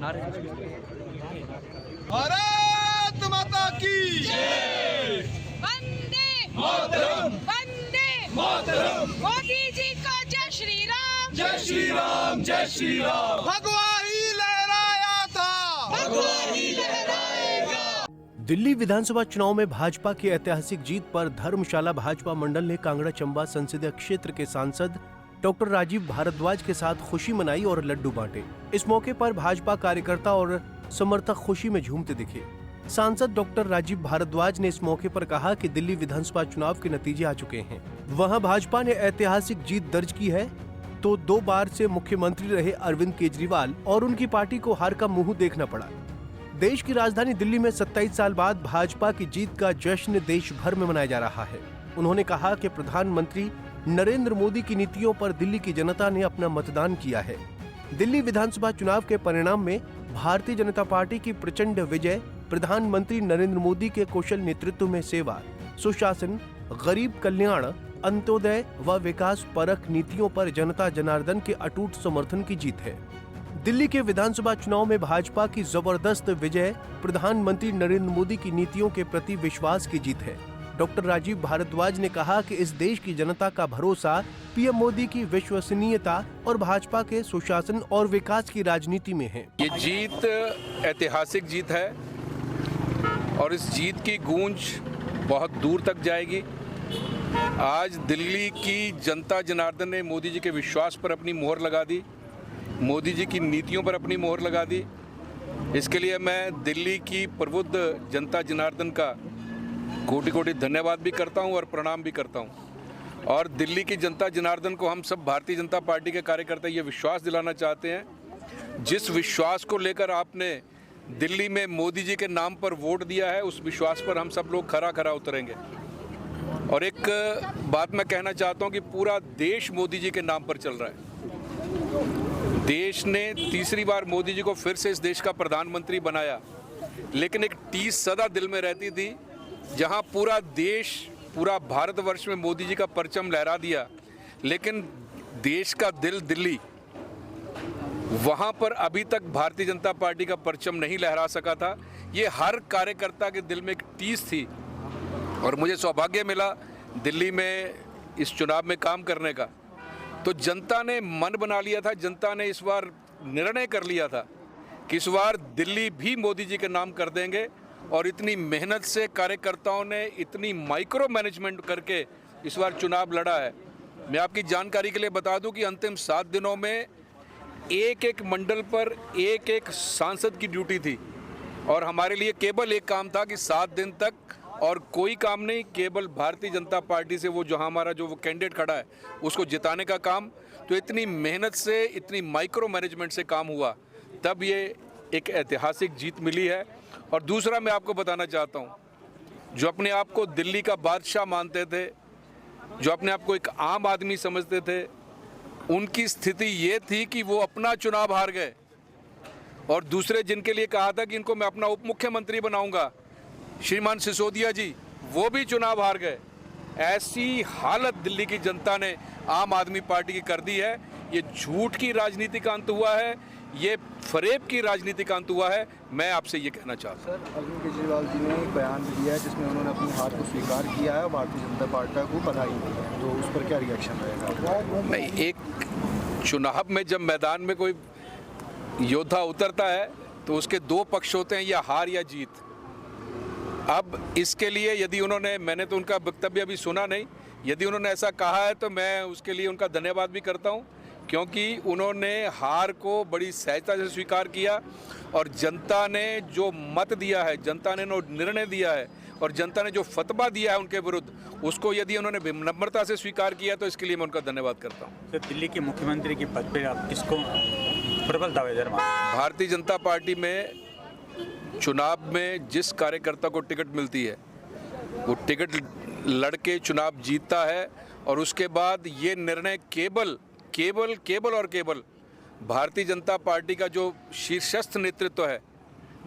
भारत माता की वंदे मातरम, वंदे मातरम। मोदी जी का जय श्री राम, जय श्री राम, जय श्री राम। भगवा ही लहराया था, भगवा ही लहराएगा। दिल्ली विधानसभा चुनाव में भाजपा की ऐतिहासिक जीत पर धर्मशाला भाजपा मंडल ने कांगड़ा चंबा संसदीय क्षेत्र के सांसद डॉक्टर राजीव भारद्वाज के साथ खुशी मनाई और लड्डू बांटे। इस मौके पर भाजपा कार्यकर्ता और समर्थक खुशी में झूमते दिखे। सांसद डॉक्टर राजीव भारद्वाज ने इस मौके पर कहा कि दिल्ली विधानसभा चुनाव के नतीजे आ चुके हैं। वहां भाजपा ने ऐतिहासिक जीत दर्ज की है तो 2 बार से मुख्यमंत्री रहे अरविंद केजरीवाल और उनकी पार्टी को हार का मुंह देखना पड़ा। देश की राजधानी दिल्ली में 27 साल बाद भाजपा की जीत का जश्न देश भर में मनाया जा रहा है। उन्होंने कहा कि प्रधानमंत्री नरेंद्र मोदी की नीतियों पर दिल्ली की जनता ने अपना मतदान किया है। दिल्ली विधानसभा चुनाव के परिणाम में भारतीय जनता पार्टी की प्रचंड विजय प्रधानमंत्री नरेंद्र मोदी के कुशल नेतृत्व में सेवा, सुशासन, गरीब कल्याण, अंत्योदय व विकास परक नीतियों पर जनता जनार्दन के अटूट समर्थन की जीत है। दिल्ली के विधानसभा चुनाव में भाजपा की जबरदस्त विजय प्रधानमंत्री नरेंद्र मोदी की नीतियों के प्रति विश्वास की जीत है। डॉक्टर राजीव भारद्वाज ने कहा कि इस देश की जनता का भरोसा पीएम मोदी की विश्वसनीयता और भाजपा के सुशासन और विकास की राजनीति में है। ये जीत ऐतिहासिक जीत है और इस जीत की गूंज बहुत दूर तक जाएगी। आज दिल्ली की जनता जनार्दन ने मोदी जी के विश्वास पर अपनी मोहर लगा दी, मोदी जी की नीतियों पर अपनी मोहर लगा दी। इसके लिए मैं दिल्ली की प्रबुद्ध जनता जनार्दन का कोटि कोटि धन्यवाद भी करता हूं और प्रणाम भी करता हूं। और दिल्ली की जनता जनार्दन को हम सब भारतीय जनता पार्टी के कार्यकर्ता ये विश्वास दिलाना चाहते हैं, जिस विश्वास को लेकर आपने दिल्ली में मोदी जी के नाम पर वोट दिया है, उस विश्वास पर हम सब लोग खरा खरा उतरेंगे। और एक बात मैं कहना चाहता हूं कि पूरा देश मोदी जी के नाम पर चल रहा है। देश ने तीसरी बार मोदी जी को फिर से इस देश का प्रधानमंत्री बनाया, लेकिन एक टीस सदा दिल में रहती थी, जहां पूरा देश, पूरा भारतवर्ष में मोदी जी का परचम लहरा दिया, लेकिन देश का दिल दिल्ली, वहां पर अभी तक भारतीय जनता पार्टी का परचम नहीं लहरा सका था। ये हर कार्यकर्ता के दिल में एक टीस थी और मुझे सौभाग्य मिला दिल्ली में इस चुनाव में काम करने का। तो जनता ने मन बना लिया था, जनता ने इस बार निर्णय कर लिया था कि इस बार दिल्ली भी मोदी जी के नाम कर देंगे। और इतनी मेहनत से कार्यकर्ताओं ने इतनी माइक्रो मैनेजमेंट करके इस बार चुनाव लड़ा है। मैं आपकी जानकारी के लिए बता दूं कि अंतिम 7 दिनों में एक एक मंडल पर एक एक सांसद की ड्यूटी थी और हमारे लिए केवल एक काम था कि 7 दिन तक और कोई काम नहीं, केवल भारतीय जनता पार्टी से वो जहां हमारा जो वो कैंडिडेट खड़ा है उसको जिताने का काम। तो इतनी मेहनत से, इतनी माइक्रो मैनेजमेंट से काम हुआ, तब ये एक ऐतिहासिक जीत मिली है। और दूसरा मैं आपको बताना चाहता हूँ, जो अपने आप को दिल्ली का बादशाह मानते थे, जो अपने आप को एक आम आदमी समझते थे, उनकी स्थिति ये थी कि वो अपना चुनाव हार गए और दूसरे जिनके लिए कहा था कि इनको मैं अपना उप मुख्यमंत्री बनाऊंगा, श्रीमान सिसोदिया जी, वो भी चुनाव हार गए। ऐसी हालत दिल्ली की जनता ने आम आदमी पार्टी की कर दी है। ये झूठ की राजनीति का अंत हुआ है, ये फरेब की राजनीति का अंत हुआ है। मैं आपसे ये कहना चाहता हूँ। सर, अरविंद केजरीवाल जी ने एक बयान दिया है जिसमें उन्होंने अपनी हार को स्वीकार किया है और भारतीय जनता पार्टी को बधाई दी है, तो उस पर क्या रिएक्शन रहेगा? नहीं, एक चुनाव में जब मैदान में कोई योद्धा उतरता है तो उसके 2 पक्ष होते हैं, या हार या जीत। अब इसके लिए यदि उन्होंने, मैंने तो उनका वक्तव्य अभी सुना नहीं, यदि उन्होंने ऐसा कहा है तो मैं उसके लिए उनका धन्यवाद भी करता हूं, क्योंकि उन्होंने हार को बड़ी सहजता से स्वीकार किया और जनता ने जो मत दिया है, जनता ने जो निर्णय दिया है और जनता ने जो फतवा दिया है उनके विरुद्ध, उसको यदि उन्होंने विनम्रता से स्वीकार किया तो इसके लिए मैं उनका धन्यवाद करता हूँ। सर, दिल्ली के मुख्यमंत्री के पद पर आप किसको प्रबल दावेदार मानते? भारतीय जनता पार्टी में चुनाव में जिस कार्यकर्ता को टिकट मिलती है वो टिकट लड़के चुनाव जीतता है और उसके बाद ये निर्णय केवल भारतीय जनता पार्टी का जो शीर्षस्थ नेतृत्व है,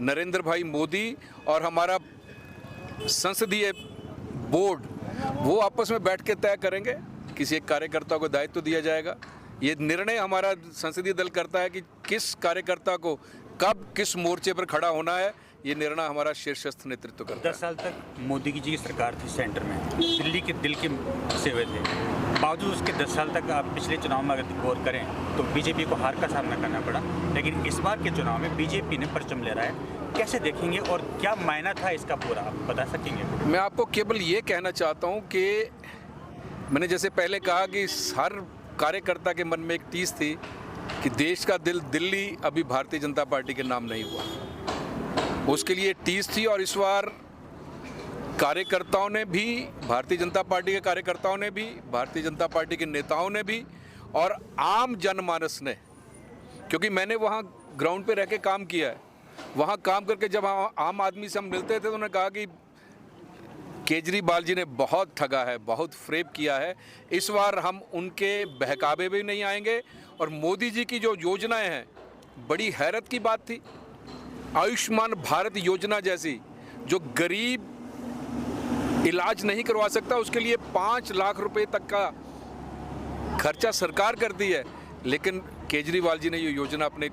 नरेंद्र भाई मोदी और हमारा संसदीय बोर्ड, वो आपस में बैठ के तय करेंगे। किसी एक कार्यकर्ता को दायित्व दिया जाएगा। ये निर्णय हमारा संसदीय दल करता है कि किस कार्यकर्ता को कब किस मोर्चे पर खड़ा होना है, ये निर्णय हमारा शीर्षस्थ नेतृत्व करता है। 10 साल तक मोदी जी की सरकार थी सेंटर में, दिल्ली के दिल के सेवे थे, बावजूद उसके 10 साल तक आप पिछले चुनाव में अगर गौर करें तो बीजेपी को हार का सामना करना पड़ा, लेकिन इस बार के चुनाव में बीजेपी ने परचम लहराया है। कैसे देखेंगे और क्या मायना था इसका पूरा, आप बता सकेंगे? मैं आपको केवल ये कहना चाहता हूँ कि मैंने जैसे पहले कहा कि हर कार्यकर्ता के मन में एक टीस थी कि देश का दिल दिल्ली अभी भारतीय जनता पार्टी के नाम नहीं हुआ, उसके लिए टीस थी। और इस बार कार्यकर्ताओं ने भी, भारतीय जनता पार्टी के कार्यकर्ताओं ने भी, भारतीय जनता पार्टी के नेताओं ने भी और आम जनमानस ने, क्योंकि मैंने वहाँ ग्राउंड पे रह के काम किया है, वहाँ काम करके जब आम आदमी से हम मिलते थे तो उन्होंने कहा कि केजरीवाल जी ने बहुत ठगा है, बहुत फ्रेब किया है। इस बार हम उनके बहकावे भी नहीं आएंगे। और मोदी जी की जो योजनाएं हैं, बड़ी हैरत की बात थी। आयुष्मान भारत योजना जैसी, जो गरीब इलाज नहीं करवा सकता उसके लिए 5 लाख रुपए तक का खर्चा सरकार करती है, लेकिन केजरीवाल जी ने ये योजना अपने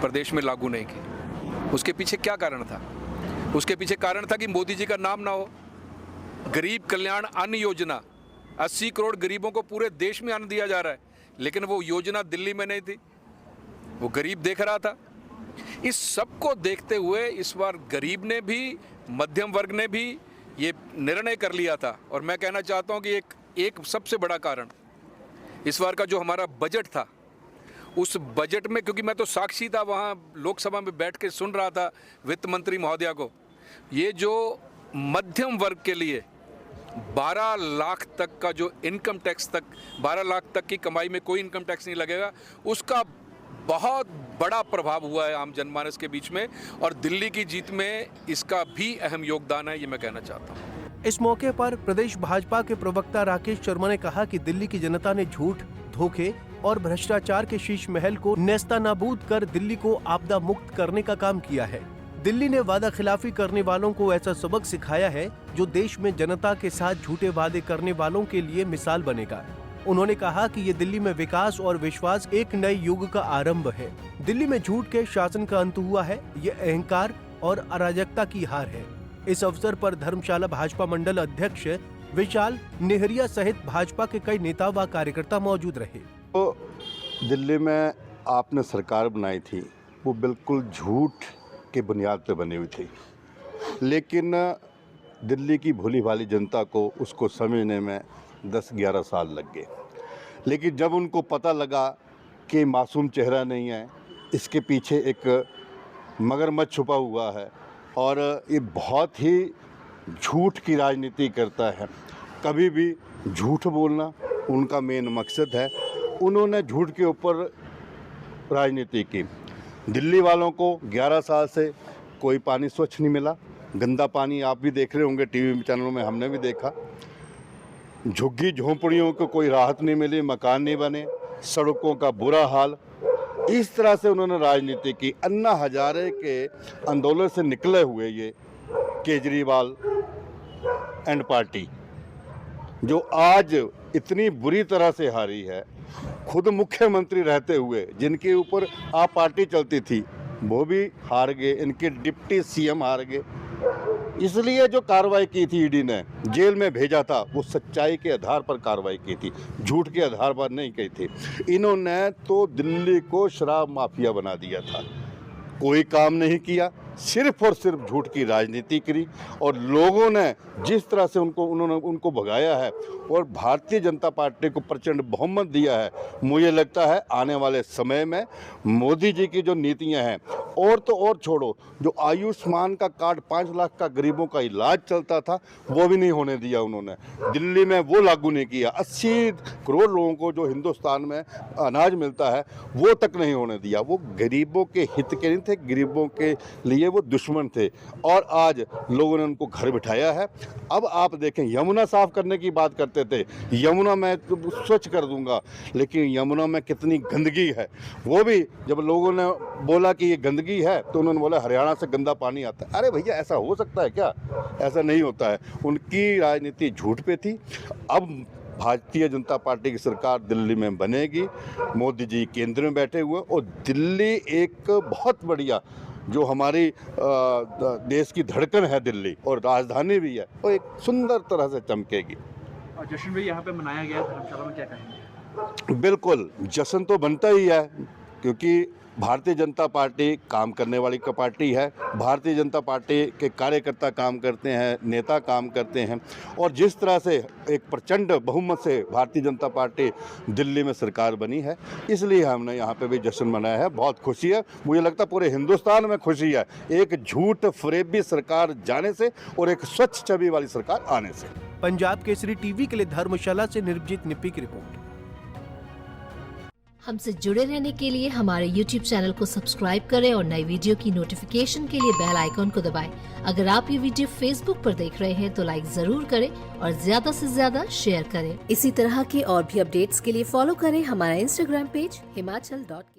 प्रदेश में लागू नहीं की। उसके पीछे क्या कारण था? उसके पीछे कारण था कि मोदी जी का नाम ना हो। गरीब कल्याण अन्न योजना, 80 करोड़ गरीबों को पूरे देश में अन्न दिया जा रहा है, लेकिन वो योजना दिल्ली में नहीं थी, वो गरीब देख रहा था। इस सब को देखते हुए इस बार गरीब ने भी, मध्यम वर्ग ने भी ये निर्णय कर लिया था। और मैं कहना चाहता हूँ कि एक सबसे बड़ा कारण इस बार का जो हमारा बजट था, उस बजट में, क्योंकि मैं तो साक्षी था, वहाँ लोकसभा में बैठ के सुन रहा था वित्त मंत्री महोदया को, ये जो मध्यम वर्ग के लिए 12 लाख तक का जो इनकम टैक्स तक, 12 लाख तक की कमाई में कोई इनकम टैक्स नहीं लगेगा, उसका बहुत बड़ा प्रभाव हुआ है आम जनमानस के बीच में। और दिल्ली की जीत में इसका भी अहम योगदान है, ये मैं कहना चाहता हूँ। इस मौके पर प्रदेश भाजपा के प्रवक्ता राकेश शर्मा ने कहा कि दिल्ली की जनता ने झूठ, धोखे और भ्रष्टाचार के शीश महल को नेस्तनाबूद कर दिल्ली को आपदा मुक्त करने का काम किया है। दिल्ली ने वादा खिलाफी करने वालों को ऐसा सबक सिखाया है जो देश में जनता के साथ झूठे वादे करने वालों के लिए मिसाल बनेगा। उन्होंने कहा कि ये दिल्ली में विकास और विश्वास एक नए युग का आरंभ है। दिल्ली में झूठ के शासन का अंत हुआ है, ये अहंकार और अराजकता की हार है। इस अवसर पर धर्मशाला भाजपा मंडल अध्यक्ष विशाल नेहरिया सहित भाजपा के कई नेता व कार्यकर्ता मौजूद रहे। तो दिल्ली में आपने सरकार बनाई थी, वो बिल्कुल झूठ के बुनियाद पे बनी हुई थी, लेकिन दिल्ली की भोली भाली जनता को उसको समझने में 10-11 साल लग गए। लेकिन जब उनको पता लगा कि मासूम चेहरा नहीं है, इसके पीछे एक मगरमच्छ छुपा हुआ है और ये बहुत ही झूठ की राजनीति करता है, कभी भी झूठ बोलना उनका मेन मकसद है। उन्होंने झूठ के ऊपर राजनीति की। दिल्ली वालों को 11 साल से कोई पानी स्वच्छ नहीं मिला, गंदा पानी आप भी देख रहे होंगे, टीवी चैनलों में हमने भी देखा। झुग्गी झोंपड़ियों को कोई राहत नहीं मिली, मकान नहीं बने, सड़कों का बुरा हाल। इस तरह से उन्होंने राजनीति की। अन्ना हजारे के आंदोलन से निकले हुए ये केजरीवाल एंड पार्टी जो आज इतनी बुरी तरह से हारी है, खुद मुख्यमंत्री रहते हुए जिनके ऊपर आप पार्टी चलती थी वो भी हार गए, इनके डिप्टी सीएम हार गए। इसलिए जो कार्रवाई की थी ईडी ने, जेल में भेजा था, वो सच्चाई के आधार पर कार्रवाई की थी, झूठ के आधार पर नहीं की थी। इन्होंने तो दिल्ली को शराब माफिया बना दिया था, कोई काम नहीं किया, सिर्फ और सिर्फ झूठ की राजनीति करी और लोगों ने जिस तरह से उन्होंने उनको भगाया है और भारतीय जनता पार्टी को प्रचंड बहुमत दिया है। मुझे लगता है आने वाले समय में मोदी जी की जो नीतियां हैं, और तो और छोड़ो, जो आयुष्मान का कार्ड 5 लाख का गरीबों का इलाज चलता था वो भी नहीं होने दिया उन्होंने, दिल्ली में वो लागू नहीं किया। 80 करोड़ लोगों को जो हिंदुस्तान में अनाज मिलता है वो तक नहीं होने दिया। वो गरीबों के हित के नहीं थे, गरीबों के लिए वो दुश्मन थे और आज लोगों ने उनको घर बिठाया है। अब आप देखें, यमुना साफ करने की बात करते थे, यमुना मैं स्वच्छ कर दूंगा, लेकिन यमुना में कितनी गंदगी है। वो भी जब लोगों ने बोला कि ये गंदगी है तो उन्होंने बोला हरियाणा से गंदा पानी आता है। अरे भैया, ऐसा हो सकता है क्या? ऐसा नहीं होता है। उनकी राजनीति झूठ पे थी। अब भारतीय जनता पार्टी की सरकार दिल्ली में बनेगी। मोदी जी केंद्र में बैठे हुए और दिल्ली एक बहुत बढ़िया जो हमारी देश की धड़कन है दिल्ली और राजधानी भी है, वो एक सुंदर तरह से चमकेगी। और जश्न भी यहाँ पे मनाया गया धर्मशाला में, क्या कहेंगे? बिल्कुल जश्न तो बनता ही है, क्योंकि भारतीय जनता पार्टी काम करने वाली का पार्टी है। भारतीय जनता पार्टी के कार्यकर्ता काम करते हैं, नेता काम करते हैं, और जिस तरह से एक प्रचंड बहुमत से भारतीय जनता पार्टी दिल्ली में सरकार बनी है, इसलिए हमने यहाँ पे भी जश्न मनाया है। बहुत खुशी है, मुझे लगता है पूरे हिंदुस्तान में खुशी है एक झूठ फरेबी सरकार जाने से और एक स्वच्छ छवि वाली सरकार आने से। पंजाब केसरी टीवी के लिए धर्मशाला से निर्भजीत निप्पी की रिपोर्ट। हमसे जुड़े रहने के लिए हमारे YouTube चैनल को सब्सक्राइब करें और नई वीडियो की नोटिफिकेशन के लिए बेल आइकॉन को दबाएं। अगर आप ये वीडियो Facebook पर देख रहे हैं तो लाइक जरूर करें और ज्यादा से ज्यादा शेयर करें। इसी तरह के और भी अपडेट्स के लिए फॉलो करें हमारा Instagram पेज himachal.ke।